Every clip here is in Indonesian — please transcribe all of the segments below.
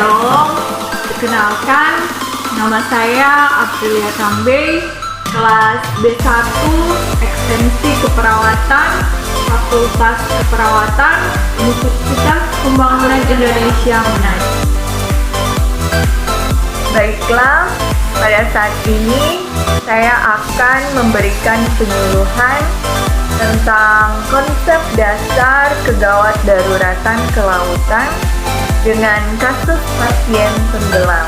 Shalom, perkenalkan, nama saya Aprilia Tambe, kelas B1 Ekstensi Keperawatan, Fakultas Keperawatan, Universitas Pembangunan Indonesia Manado. Baiklah, pada saat ini saya akan memberikan penyuluhan tentang konsep dasar kegawat daruratan kelautan dengan kasus pasien tenggelam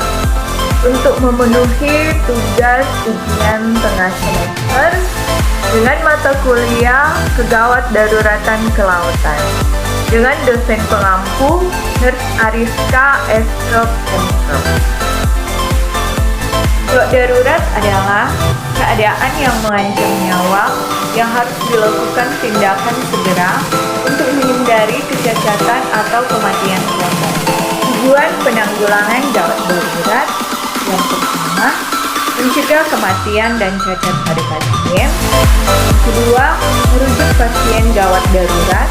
untuk memenuhi tugas ujian tengah semester dengan mata kuliah kegawat daruratan kelautan dengan dosen pengampu Nurse Ariska Estrop Emstrop. Gawat darurat adalah keadaan yang mengancam nyawa yang harus dilakukan tindakan segera untuk menghindari kecacatan atau kematian korban. Tujuan penanggulangan gawat darurat yang pertama, mencegah kematian dan cacat pada pasien. Kedua, merujuk pasien gawat darurat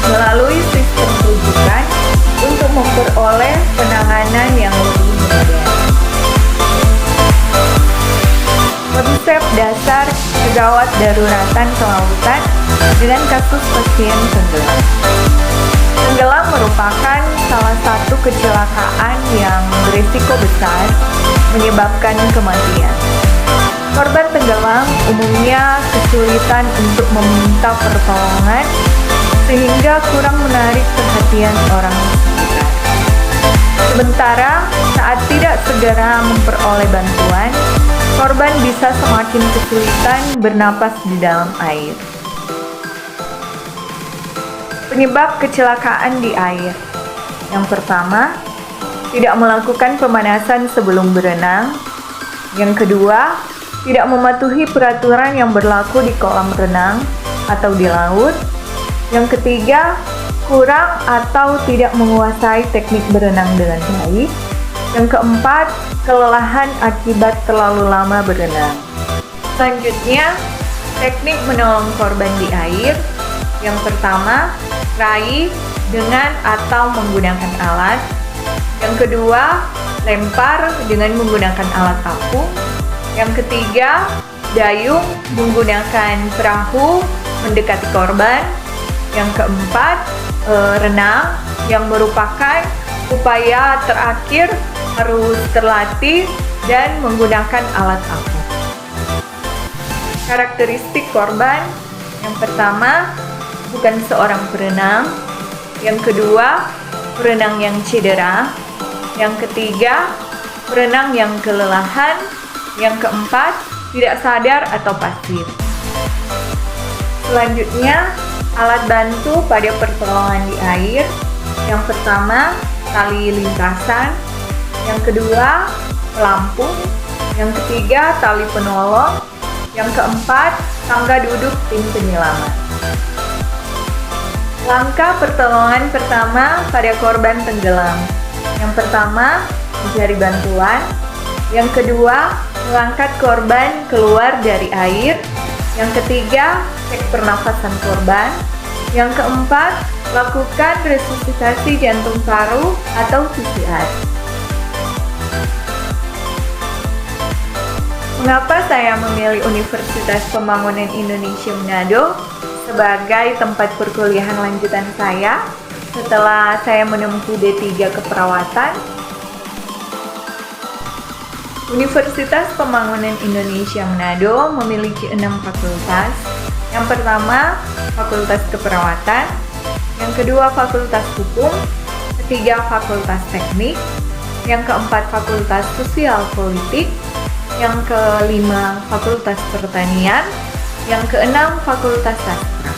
melalui sistem rujukan untuk memperoleh penanganan yang lebih modern. Konsep dasar kegawat daruratan kelautan dengan kasus pasien tenggelam. Tenggelam merupakan salah satu kecelakaan yang berisiko besar menyebabkan kematian. Korban tenggelam umumnya kesulitan untuk meminta pertolongan sehingga kurang menarik perhatian orang sekitar. Sementara saat tidak segera memperoleh bantuan, korban bisa semakin kesulitan bernapas di dalam air. Penyebab kecelakaan di air. Yang pertama, tidak melakukan pemanasan sebelum berenang. Yang kedua, tidak mematuhi peraturan yang berlaku di kolam renang atau di laut. Yang ketiga, kurang atau tidak menguasai teknik berenang dengan baik. Yang keempat, kelelahan akibat terlalu lama berenang. Selanjutnya, teknik menolong korban di air. Yang pertama, raih dengan atau menggunakan alat. Yang kedua, lempar dengan menggunakan alat apung. Yang ketiga, dayung menggunakan perahu mendekati korban. Yang keempat, renang yang merupakan upaya terakhir harus terlatih dan menggunakan alat apung. Karakteristik korban. Yang pertama, bukan seorang perenang. Yang kedua, perenang yang cedera. Yang ketiga, perenang yang kelelahan. Yang keempat, tidak sadar atau pasif. Selanjutnya, alat bantu pada pertolongan di air. Yang pertama, tali lintasan. Yang kedua, pelampung. Yang ketiga, tali penolong. Yang keempat, tangga duduk tim penyelamat. Langkah pertolongan pertama pada korban tenggelam. Yang pertama, mencari bantuan. Yang kedua, mengangkat korban keluar dari air. Yang ketiga, cek pernafasan korban. Yang keempat, lakukan resusitasi jantung paru atau PCR. Mengapa saya memilih Universitas Pembangunan Indonesia Manado sebagai tempat perkuliahan lanjutan saya setelah saya menempuh D3 Keperawatan? Universitas Pembangunan Indonesia Manado memiliki 6 fakultas. Yang pertama, Fakultas Keperawatan. Yang kedua, Fakultas Hukum. Ketiga, Fakultas Teknik. Yang keempat, Fakultas Sosial Politik. Yang kelima, Fakultas Pertanian. Yang keenam, Fakultas Sastra.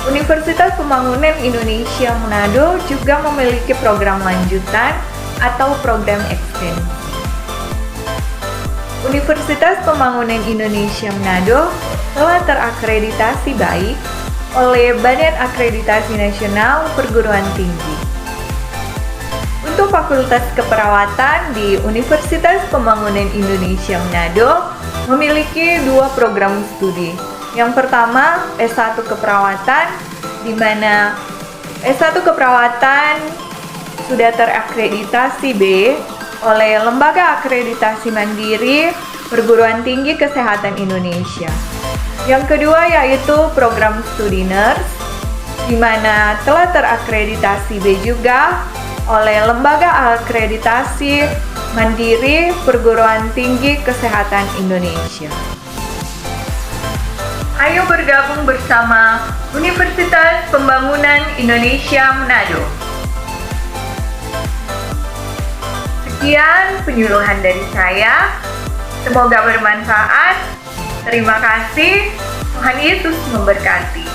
Universitas Pembangunan Indonesia Manado juga memiliki program lanjutan atau program ekstensi. Universitas Pembangunan Indonesia Manado telah terakreditasi baik oleh Badan Akreditasi Nasional Perguruan Tinggi. Untuk Fakultas Keperawatan di Universitas Pembangunan Indonesia Manado memiliki 2 program studi. Yang pertama, S1 Keperawatan, di mana S1 Keperawatan sudah terakreditasi B oleh Lembaga Akreditasi Mandiri Perguruan Tinggi Kesehatan Indonesia. Yang kedua yaitu program Studi Nurse, di mana telah terakreditasi B juga oleh Lembaga Akreditasi Mandiri Perguruan Tinggi Kesehatan Indonesia. Ayo bergabung bersama Universitas Pembangunan Indonesia Manado. Sekian penyuluhan dari saya. Semoga bermanfaat. Terima kasih. Tuhan Yesus memberkati.